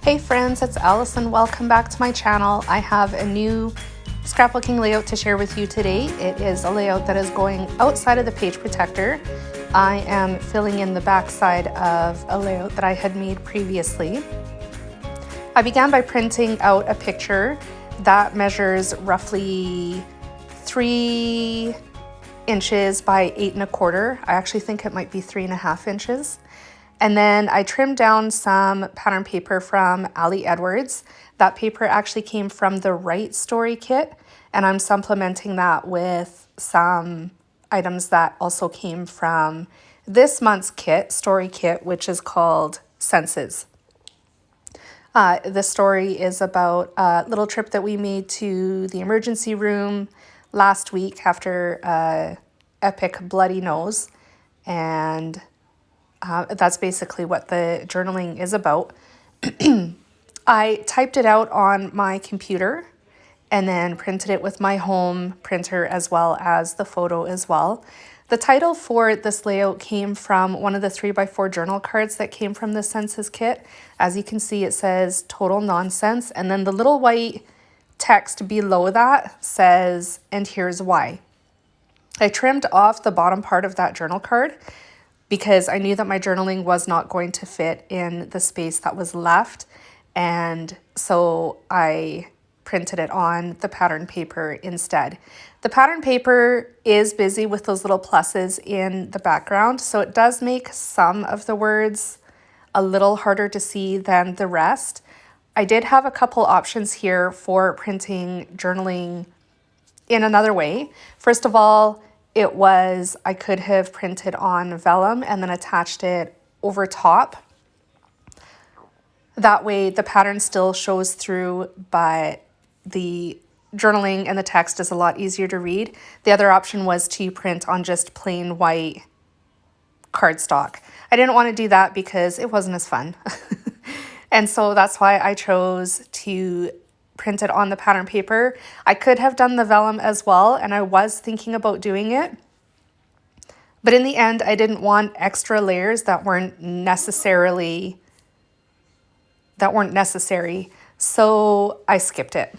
Hey friends, it's Allison. Welcome back to my channel. I have a new scrapbooking layout to share with you today. It is a layout that is going outside of the page protector. I am filling in the back side of a layout that I had made previously. I began by printing out a picture that measures roughly 3 inches by 8 1/4. I actually think it might be 3.5 inches. And then I trimmed down some pattern paper from Ali Edwards. That paper actually came from the Write Story kit, and I'm supplementing that with some items that also came from this month's kit, story kit, which is called Senses. The story is about a little trip that we made to the emergency room last week after an epic bloody nose, and that's basically what the journaling is about. I typed it out on my computer and then printed it with my home printer as well as the photo as well. The title for this layout came from one of the 3x4 journal cards that came from the Senses kit. As you can see, it says Total Nonsense, and then the little white text below that says, "And here's why." I trimmed off the bottom part of that journal card because I knew that my journaling was not going to fit in the space that was left. And so I printed it on the pattern paper instead. The pattern paper is busy with those little pluses in the background, so it does make some of the words a little harder to see than the rest. I did have a couple options here for printing journaling in another way. First of all, I could have printed on vellum and then attached it over top. That way the pattern still shows through, but the journaling and the text is a lot easier to read. The other option was to print on just plain white cardstock. I didn't want to do that because it wasn't as fun. And so that's why I chose to print it on the pattern paper. I could have done the vellum as well, and I was thinking about doing it. But in the end, I didn't want extra layers that weren't necessary. So I skipped it.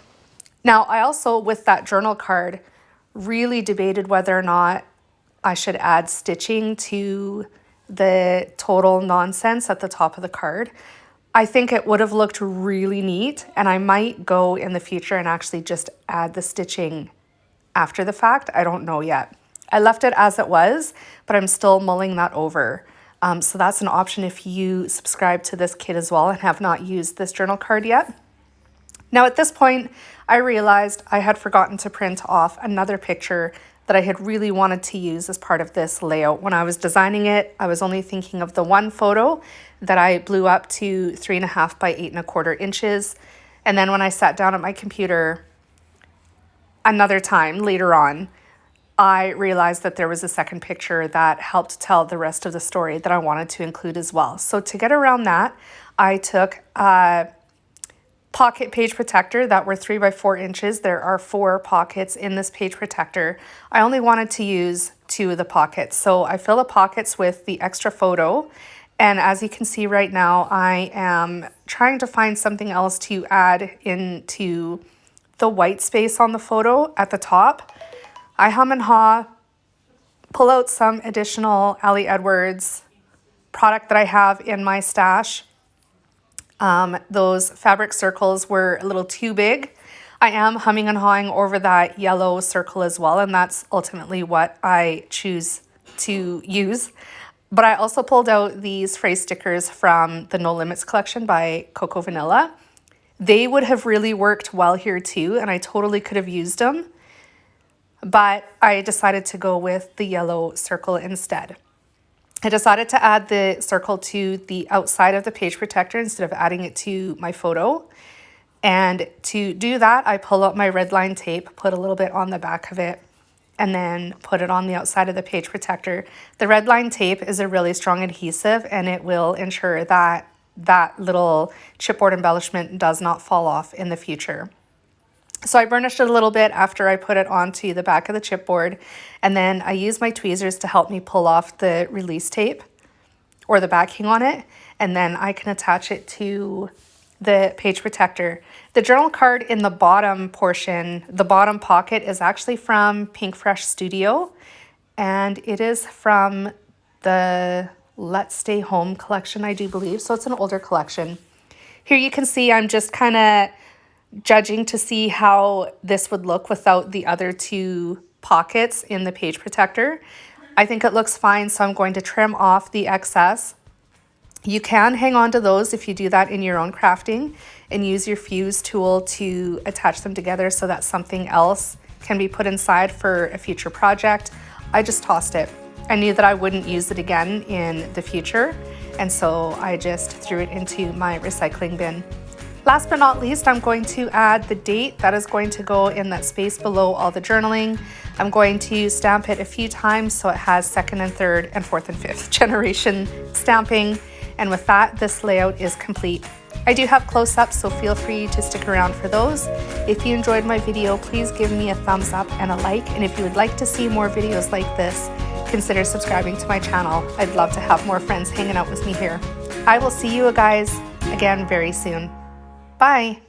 Now, I also, with that journal card, really debated whether or not I should add stitching to the Total Nonsense at the top of the card. I think it would have looked really neat, and I might go in the future and actually just add the stitching after the fact. I don't know yet. I left it as it was, but I'm still mulling that over. So that's an option if you subscribe to this kit as well and have not used this journal card yet. Now at this point, I realized I had forgotten to print off another picture that I had really wanted to use as part of this layout. When I was designing it, I was only thinking of the one photo that I blew up to 3.5 by 8 1/4 inches. And then when I sat down at my computer another time later on, I realized that there was a second picture that helped tell the rest of the story that I wanted to include as well. So to get around that, I took a pocket page protector that were 3x4 inches. There are 4 pockets in this page protector. I only wanted to use 2 of the pockets. So I fill the pockets with the extra photo. And as you can see right now, I am trying to find something else to add into the white space on the photo at the top. I hum and haw, pull out some additional Ali Edwards product that I have in my stash. Those fabric circles were a little too big. I am humming and hawing over that yellow circle as well, and that's ultimately what I choose to use. But I also pulled out these phrase stickers from the No Limits collection by Coco Vanilla. They would have really worked well here too, and I totally could have used them. But I decided to go with the yellow circle instead. I decided to add the circle to the outside of the page protector instead of adding it to my photo. And to do that, I pull out my red line tape, put a little bit on the back of it, and then put it on the outside of the page protector. The red line tape is a really strong adhesive, and it will ensure that that little chipboard embellishment does not fall off in the future. So I burnished it a little bit after I put it onto the back of the chipboard, and then I used my tweezers to help me pull off the release tape or the backing on it, and then I can attach it to the page protector. The journal card in the bottom portion, the bottom pocket, is actually from Pink Fresh Studio, and it is from the Let's Stay Home collection, I do believe. So it's an older collection. Here you can see I'm just kind of judging to see how this would look without the other two pockets in the page protector. I think it looks fine, so I'm going to trim off the excess. You can hang on to those if you do that in your own crafting and use your fuse tool to attach them together so that something else can be put inside for a future project. I just tossed it. I knew that I wouldn't use it again in the future, and so I just threw it into my recycling bin. Last but not least, I'm going to add the date that is going to go in that space below all the journaling. I'm going to stamp it a few times so it has second and third and fourth and fifth generation stamping. And with that, this layout is complete. I do have close-ups, so feel free to stick around for those. If you enjoyed my video, please give me a thumbs up and a like. And if you would like to see more videos like this, consider subscribing to my channel. I'd love to have more friends hanging out with me here. I will see you guys again very soon. Bye.